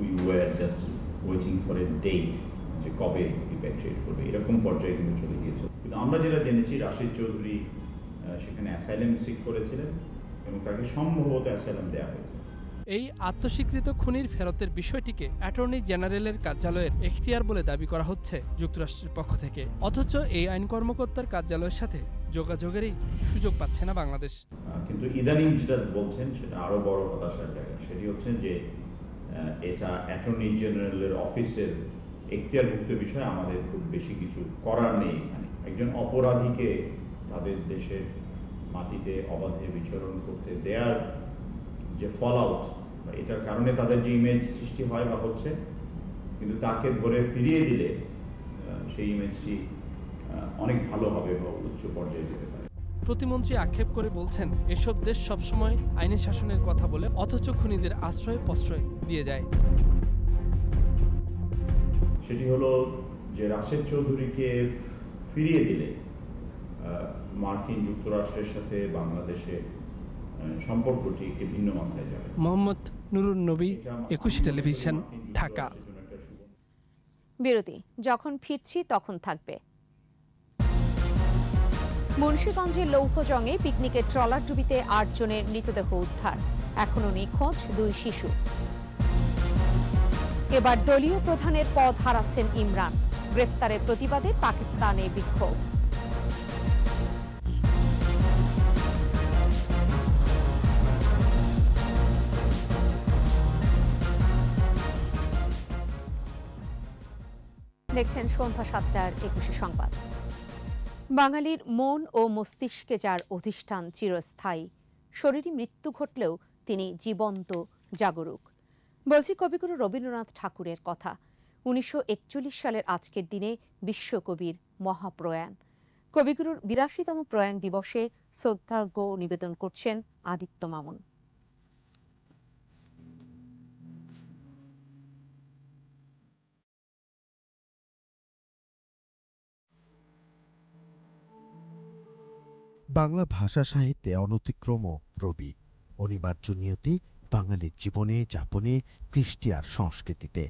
we were just waiting for a date যে কবে রিপ্যাট্রিয়েট করবে, এরকম পর্যায়ে কিন্তু চলে গিয়েছিল। কিন্তু আমরা যেটা জেনেছি রাশেদ চৌধুরী সেখানে অ্যাসাইলাম সিক করেছিলেন এবং তাকে সম্ভবত অ্যাসাইলাম দেওয়া হয়েছে। এই আত্মস্বীকৃত খুনির ফেরতের বিষয়টিকে অ্যাটর্নি জেনারেলের কার্যালয়ের এখতিয়ার বলে দাবি করা হচ্ছে যুক্তরাষ্ট্রের পক্ষ থেকে। অথচ এই আইন কর্মকর্তার কার্যালয়ের সাথে যোগাযোগেরই সুযোগ পাচ্ছে না বাংলাদেশ। কিন্তু ইদানিং যেটা বলছেন সেটা আরো বড় হতাশার জায়গা। সেটি হচ্ছে যে এটা অ্যাটর্নি জেনারেলের অফিসের এখতিয়ারভুক্ত বিষয়, আমাদের খুব বেশি কিছু করার নেই এখানে। একজন অপরাধীকে তাদের দেশের মাটিতে অবাধে বিচরণ করতে দেওয়ার যে ফল আউট, এটার কারণে তাদের যে ইমেজ সৃষ্টি হয় বা হচ্ছে, কিন্তু তাকে ধরে ফিরিয়ে দিলে সেই ইমেজটি অনেক ভালো হবে বা উচ্চ পর্যায়ে যেতে পারে। প্রতিমন্ত্রী আক্ষেপ করে বলছেন, এসব দেশ সবসময় আইনের শাসনের কথা বলে অথচ খুনিদের আশ্রয় প্রশ্রয় দিয়ে যায়। সেটি হলো যে রাশেদ চৌধুরীকে ফিরিয়ে দিলে মার্কিন যুক্তরাষ্ট্রের সাথে বাংলাদেশের সম্পর্কটি একটি ভিন্ন মাত্রায় যাবে। মোহাম্মদ নুরুন নবী, ২১ টেলিভিশন, ঢাকা। বিরতি, যখন ফিরছি তখন থাকবে। মুন্সিগঞ্জের লৌহজংয়ে পিকনিকের ট্রলার ডুবিতে ৮ জনের মৃতদেহ উদ্ধার, এখনো নিখোঁজ ২ শিশু। এবার দলীয় প্রধানের পদ হারাচ্ছেন ইমরান, গ্রেফতারের প্রতিবাদে পাকিস্তানে বিক্ষোভ। দেখছেন সন্ধ্যা ৭টার ২১ সংবাদ। বাঙালির মন ও মস্তিষ্কে যার অধিষ্ঠান চিরস্থায়ী, শরীরী মৃত্যু ঘটলেও তিনি জীবন্ত জাগরুক। বলছি কবিগুরু রবীন্দ্রনাথ ঠাকুরের কথা। ১৯৪১ সালের আজকের দিনে বিশ্বকবির মহাপ্রয়াণ। কবিগুরুর ৮২তম প্রয়াণ দিবসে শ্রদ্ধার্ঘ্য নিবেদন করছেন আদিত্য মামুন। বাংলা ভাষা সাহিত্যে অনতিক্রম রবি, অনিবার্য নিয়তি বাঙালির জীবনে যাপনে, কৃষ্টি আর সংস্কৃতিতে।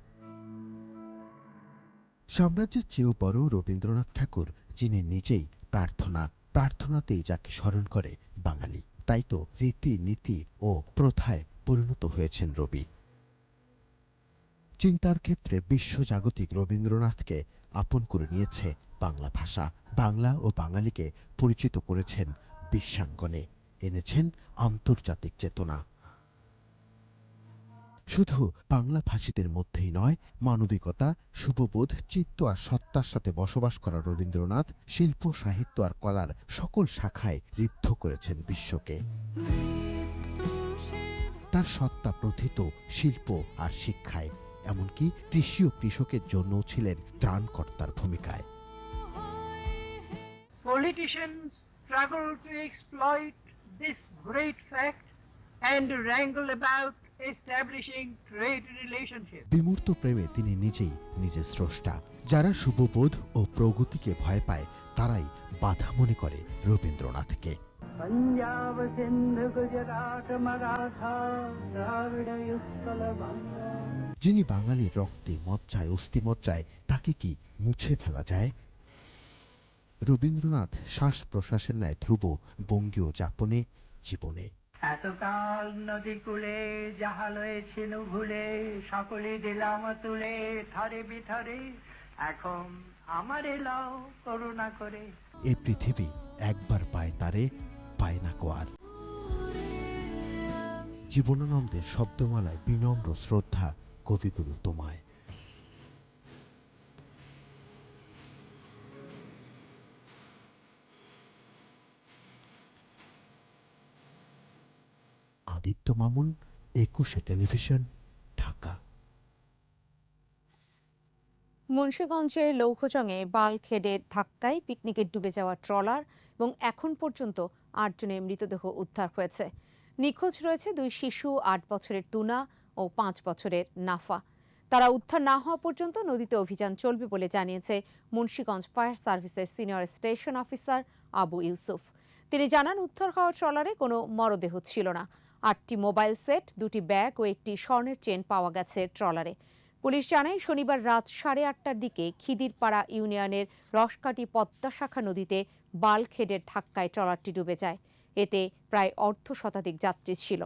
সাম্রাজ্যের চেয়েও বড় রবীন্দ্রনাথ ঠাকুর, যিনি নিজেই প্রার্থনা, প্রার্থনাতেই যাকে স্মরণ করে বাঙালি। তাই তো রীতি নীতি ও প্রথায় পরিণত হয়েছেন রবি। চিন্তার ক্ষেত্রে বিশ্বজাগতিক রবীন্দ্রনাথকে আপন করে নিয়েছে বাংলা ভাষা। বাংলা ও বাঙালিকে পরিচিত করেছেন বিশ্বাঙ্গনে, এনেছেন আন্তর্জাতিক চেতনা। শুধু বাংলা ভাষীদের মধ্যেই নয়, মানবিকতা, শুভবোধ, চিত্ত আর সত্তার সাথে বসবাস করা রবীন্দ্রনাথ শিল্প, সাহিত্য আর কলার সকল শাখায় ঋদ্ধ করেছেন বিশ্বকে। তার সত্তা প্রথিত শিল্প আর শিক্ষায়, এমনকি কৃষি ও কৃষকের জন্যও ছিলেন ত্রাণকর্তার ভূমিকায়। politicians struggle to exploit this great fact and wrangle about establishing trade relationships. বিমূর্ত প্রেমে তিনি নিজেই নিজের স্রষ্টা। যারা শুভবোধ ও প্রগতিকে ভয় পায় তারাই বাধা মনে করে রবীন্দ্রনাথকে। पंजाब सिंध गुजरात मराठा द्राविड़ उत्कल बंगा। যিনি বাঙালির রক্তে মজ্জায় অস্থিমজ্জায়, তাকে কি মুছে ফেলা যায়? রবীন্দ্রনাথ শ্বাস প্রশ্বাসের ন্যায় ধ্রুব বঙ্গীয় যাপনে জীবনে। এতকাল নদী কূলে যাহা লয়েছিল ভুলে, সকলে দিলাম তুলে থরে বিথরে, এখন আমারে লাও করুণা করে। এই পৃথিবী একবার পায় তারে, পায় না কো আর। জীবনানন্দের শব্দমালায় বিনম্র শ্রদ্ধা কবিগুরু তোমায়। আদিত্য মামুন, 21 টেলিভিশন, ঢাকা। মুন্সিগঞ্জের লৌহজংয়ে বালখেডের ধাক্কায় পিকনিকে ডুবে যাওয়া ট্রলার এবং এখন পর্যন্ত 8 জনের মৃতদেহ উদ্ধার হয়েছে। নিখোঁজ রয়েছে 2 শিশু, 8 বছরের তুনা ও 5 বছরের নাফা। তারা উদ্ধার না হওয়া পর্যন্ত নদীতে অভিযান চলবে বলে জানিয়েছে মুন্সিগঞ্জ ফায়ার সার্ভিসের senior station officer Abu Yusuf. তিনি জানান, উদ্ধার হওয়া ট্রলারে কোনো মরদেহ ছিল না। 8টি মোবাইল সেট, 2টি ব্যাগ ও একটি স্বর্ণের চেন পাওয়া গেছে ট্রলারে। পুলিশ জানায়, শনিবার রাত 8:30টার দিকে খিদিরপাড়া ইউনিয়নের রসকাটি পদ্মা শাখা নদীতে বালখেডের ধাক্কায় ট্রলারটি ডুবে যায়। এতে প্রায় অর্ধশতাধিক যাত্রী ছিল।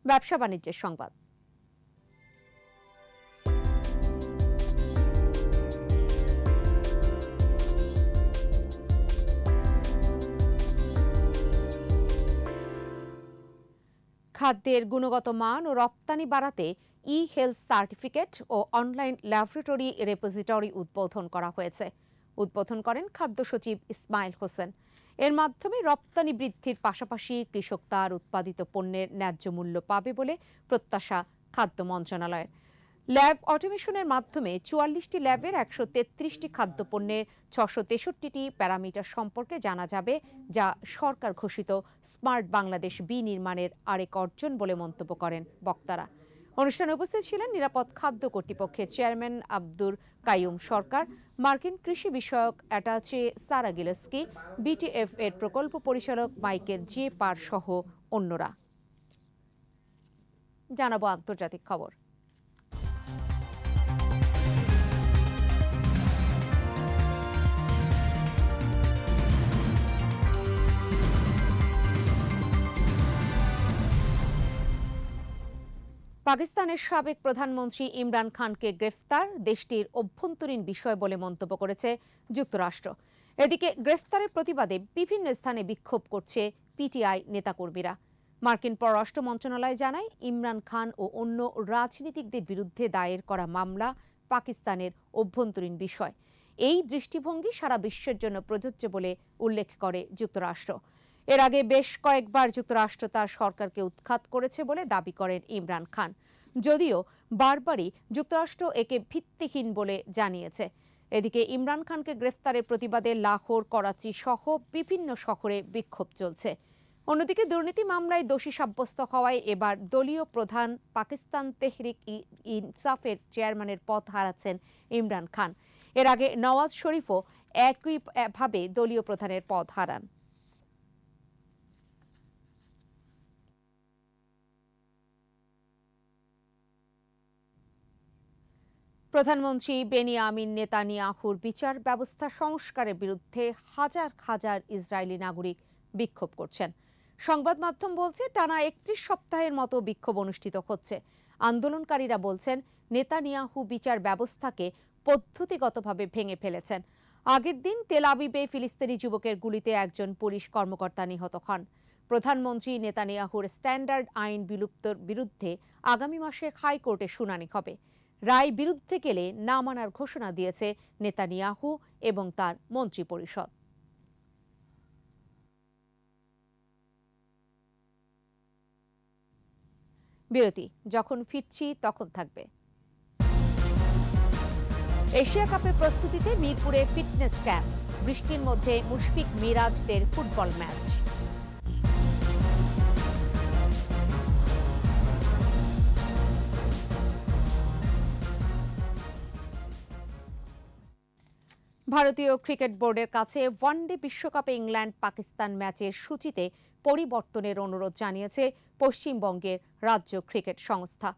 ব্যবসা বাণিজ্যের সংবাদ। খাদ্যের গুণগত মান ও রপ্তানি বাড়াতে ই-হেলথ সার্টিফিকেট ও অনলাইন ল্যাবরেটরি রেপোজিটরি উদ্বোধন করা হয়েছে। উদ্বোধন করেন খাদ্য সচিব ইসমাইল হোসেন। এর মাধ্যমে রপ্তানি বৃদ্ধির পাশাপাশি কৃষক তার উৎপাদিত পণ্যের ন্যায্য মূল্য পাবে বলে প্রত্যাশা খাদ্য মন্ত্রণালয়ের। ল্যাব অটোমেশনের মাধ্যমে 44টি ল্যাবের 133টি খাদ্যপণ্যের 663টি প্যারামিটার সম্পর্কে জানা যাবে, যা সরকার ঘোষিত স্মার্ট বাংলাদেশ বিনির্মাণের আরেক অর্জন বলে মন্তব্য করেন বক্তারা। অনুষ্ঠানে উপস্থিত ছিলেন নিরাপদ খাদ্য কর্তৃপক্ষের চেয়ারম্যান আব্দুর কাইয়ুম সরকার, মার্কিন কৃষি বিষয়ক অ্যাটাচে সারা গিলস্কি, বিটিএফ এর প্রকল্প পরিচালক মাইকেল জে পার সহ অন্যরা। জানাবো আন্তর্জাতিক খবর। পাকিস্তানের সাবেক প্রধানমন্ত্রী ইমরান খানকে গ্রেফতার দেশটির অভ্যন্তরীণ বিষয় বলে মন্তব্য করেছে যুক্তরাষ্ট্র। এদিকে গ্রেফতারের প্রতিবাদে বিভিন্ন স্থানে বিক্ষোভ করছে পিটিআই নেতাকর্মীরা। মার্কিন পররাষ্ট্র মন্ত্রণালয় জানায়, ইমরান খান ও অন্য রাজনীতিকদের বিরুদ্ধে দায়ের করা মামলা পাকিস্তানের অভ্যন্তরীণ বিষয়। এই দৃষ্টিভঙ্গি সারা বিশ্বের জন্য প্রযোজ্য বলে উল্লেখ করে যুক্তরাষ্ট্র। এর আগে বেশ কয়েকবার যুক্তরাষ্ট্র তার সরকারকে উৎখাত করেছে বলে দাবি করেন ইমরান খান, যদিও বারবারই যুক্তরাষ্ট্র একে ভিত্তিহীন বলে জানিয়েছে। এদিকে ইমরান খানকে গ্রেফতারের প্রতিবাদে লাহোর, করাচি সহ বিভিন্ন শহরে বিক্ষোভ চলছে। অন্যদিকে দুর্নীতি মামলায় দোষী সাব্যস্ত হওয়ায় এবার দলীয় প্রধান পাকিস্তান তেহরিক ইনসাফের চেয়ারম্যানের পদ হারাচ্ছেন ইমরান খান। এর আগে নওয়াজ শরীফও একইভাবে দলীয় প্রধানের পদ হারান। প্রধানমন্ত্রী বেনিয়ামিন নেতানিয়াহুর বিচার ব্যবস্থা সংস্কারের বিরুদ্ধে হাজার হাজার ইসরায়েলি নাগরিক বিক্ষোভ করছেন। সংবাদ মাধ্যম বলছে, টানা 31 সপ্তাহের মতো বিক্ষোভ অনুষ্ঠিত হচ্ছে। আন্দোলনকারীরা বলছেন, নেতানিয়াহু বিচার ব্যবস্থাকে পদ্ধতিগতভাবে ভেঙে ফেলেছেন। আগের দিন তেল আবিবে ফিলিস্তিনি যুবকের গুলিতে একজন পুলিশ কর্মকর্তা নিহত হন। প্রধানমন্ত্রী নেতানিয়াহুর স্ট্যান্ডার্ড আইন বিলুপ্তর বিরুদ্ধে আগামী মাসে হাইকোর্টে শুনানি হবে। রায় বিরুদ্ধে গেলে না মানার ঘোষণা দিয়েছে নেতানিয়াহু এবং তার মন্ত্রিপরিষদ। বিরতি, যখন ফিরছি তখন থাকবে। এশিয়া কাপের প্রস্তুতিতে মিরপুরে ফিটনেস ক্যাম্প, বৃষ্টির মধ্যে মুশফিক মিরাজদের ফুটবল ম্যাচ। ভারতীয় ক্রিকেট বোর্ডের কাছে ওয়ানডে বিশ্বকাপে ইংল্যান্ড পাকিস্তান ম্যাচের সূচিতে পরিবর্তনের অনুরোধ জানিয়েছে পশ্চিমবঙ্গের রাজ্য ক্রিকেট সংস্থা।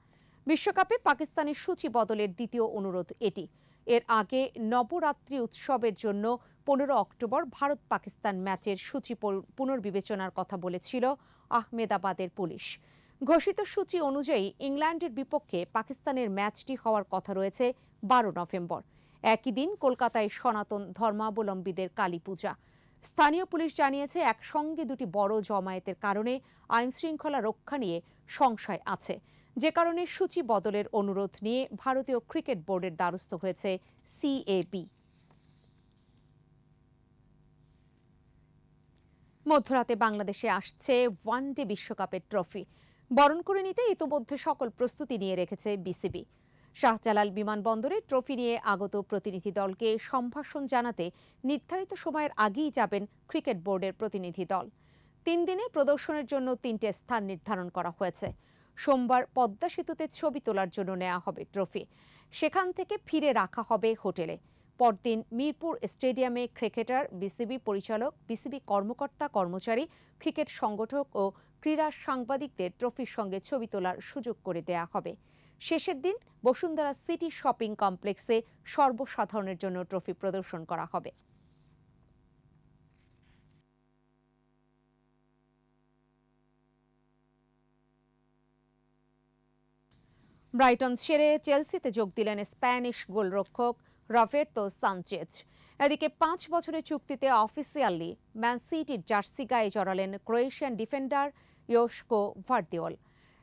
বিশ্বকাপে পাকিস্তানের সূচি বদলের দ্বিতীয় অনুরোধ এটি। এর আগে নবরাত্রি উৎসবের জন্য 15 অক্টোবর ভারত পাকিস্তান ম্যাচের সূচি পুনর্বিবেচনার কথা বলেছিল আহমেদাবাদের পুলিশ। ঘোষিত সূচি অনুযায়ী ইংল্যান্ডের বিপক্ষে পাকিস্তানের ম্যাচটি হওয়ার কথা রয়েছে 12 নভেম্বর। একই দিন কলকাতায় সনাতন ধর্মাবলম্বীদের কালী পূজা। স্থানীয় পুলিশ জানিয়েছে, একসঙ্গে দুটি বড় জমায়েতের কারণে আইনশৃঙ্খলা রক্ষা নিয়ে সংশয় আছে, যে কারণে সূচি বদলের অনুরোধ নিয়ে ভারতীয় ক্রিকেট বোর্ডের দ্বারস্থ হয়েছে সিএবি। মধ্যরাতে বাংলাদেশে আসছে ওয়ানডে বিশ্বকাপের ট্রফি। বরণ করে নিতে ইতোমধ্যে সকল প্রস্তুতি নিয়ে রেখেছে বিসিবি। শাহজালাল বিমানবন্দরে ট্রফি নিয়ে আগত প্রতিনিধি দলকে সম্ভাষণ জানাতে নির্ধারিত সময়ের আগেই যাবেন ক্রিকেট বোর্ডের প্রতিনিধি দল। 3 দিনে প্রদর্শনের জন্য 3টে স্থান নির্ধারণ করা হয়েছে। সোমবার পদ্মা সেতুতে ছবি তোলার জন্য নেওয়া হবে ট্রফি, সেখান থেকে ফিরে রাখা হবে হোটেলে। পরদিন মিরপুর স্টেডিয়ামে ক্রিকেটার, বিসিবি পরিচালক, বিসিবি কর্মকর্তা কর্মচারী, ক্রিকেট সংগঠক ও ক্রীড়া সাংবাদিকদের ট্রফির সঙ্গে ছবি তোলার সুযোগ করে দেয়া হবে। শেষের দিন বসুন্ধরা সিটি শপিং কমপ্লেক্সে সর্বসাধারণের জন্য ট্রফি প্রদর্শন করা হবে। ব্রাইটন ছেড়ে চেলসিতে যোগ দিলেন স্প্যানিশ গোলরক্ষক রবের্তো সানচেজ। এদিকে 5 বছরের চুক্তিতে অফিসিয়ালি ম্যান সিটির জার্সি গায়ে জড়ালেন Croatian defender Josko Gvardiol.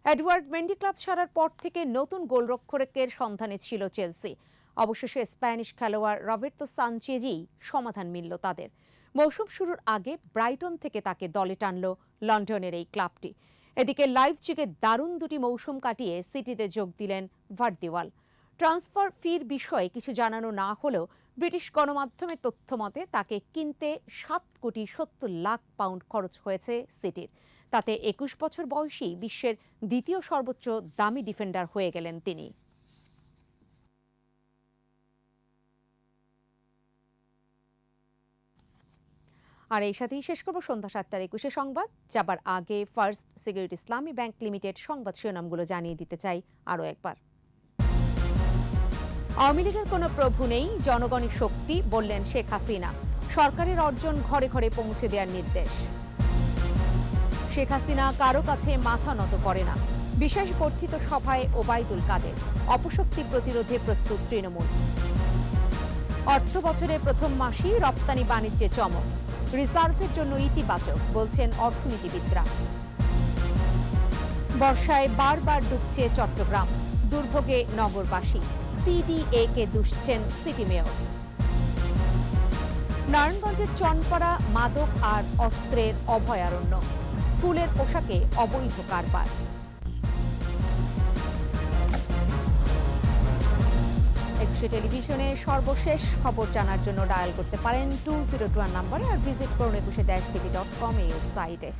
Edouard Mendy club ছাড়ার পর থেকে নতুন গোলরক্ষকের সন্ধানে ছিল চেলসি। অবশেষে স্প্যানিশ খেলোয়াড় রবের্তো সানচেজই সমাধান মিলল তাদের। মৌসুম শুরুর আগে ব্রাইটন থেকে তাকে দলে টানল লন্ডনের এই ক্লাবটি। এদিকে লাইপজিগে দারুণ দুটি মৌসুম কাটিয়ে সিটিতে যোগ দিলেন ভার্দিওয়াল। ট্রান্সফার ফির বিষয়ে কিছু জানানো না হলেও ব্রিটিশ গণমাধ্যমের তথ্য মতে তাকে কিনতে 7,70,00,000 পাউন্ড খরচ হয়েছে সিটির। তাতে 21 বছর বয়সী বিশ্বের দ্বিতীয় সর্বোচ্চ দামি ডিফেন্ডার হয়ে গেলেন তিনি। আর এই সাথেই শেষ করব সন্ধ্যা 7:21 সংবাদ। যাবার আগে ফার্স্ট সিকিউরিটি ইসলামী ব্যাংক লিমিটেড সংবাদ শিরোনামগুলো জানিয়ে দিতে চাই আরও একবার। আওয়ামী লীগের কোনো প্রভু নেই, জনগণই শক্তি, বললেন শেখ হাসিনা। সরকারের অর্জন ঘরে ঘরে পৌঁছে দেওয়ার নির্দেশ। শেখ হাসিনা কারো কাছে মাথা নত করে না, বিশেষ বর্ধিত সভায় ওবায়দুল কাদের। অপশক্তি প্রতিরোধে প্রস্তুত তৃণমূল। অর্থ বছরের প্রথম মাসেই রপ্তানি বাণিজ্যে চমক, রিজার্ভের জন্য ইতিবাচক, বলছেন অর্থনীতিবিদরা। বর্ষায় বারবার ডুবছে চট্টগ্রাম, দুর্ভোগে নগরবাসী। সিডিএ-কে দুষছেন সিটি মেয়র। নারায়ণগঞ্জের চনপাড়া মাদক আর অস্ত্রের অভয়ারণ্য, স্কুলের পোশাকে অবৈধ কারবার। একুশে টেলিভিশনে সর্বশেষ খবর জানার জন্য ডায়াল করতে পারেন 2021 নম্বরে, আর ভিজিট করুন 21-tv.com এই ওয়েবসাইটে।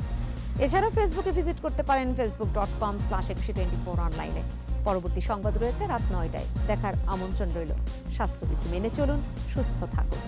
এছাড়াও ফেসবুকে ভিজিট করতে পারেন facebook.com/2124 অনলাইনে। পরবর্তী সংবাদ রয়েছে রাত 9টায়। দেখার আমন্ত্রণ রইল। স্বাস্থ্যবিধি মেনে চলুন, সুস্থ থাকুন।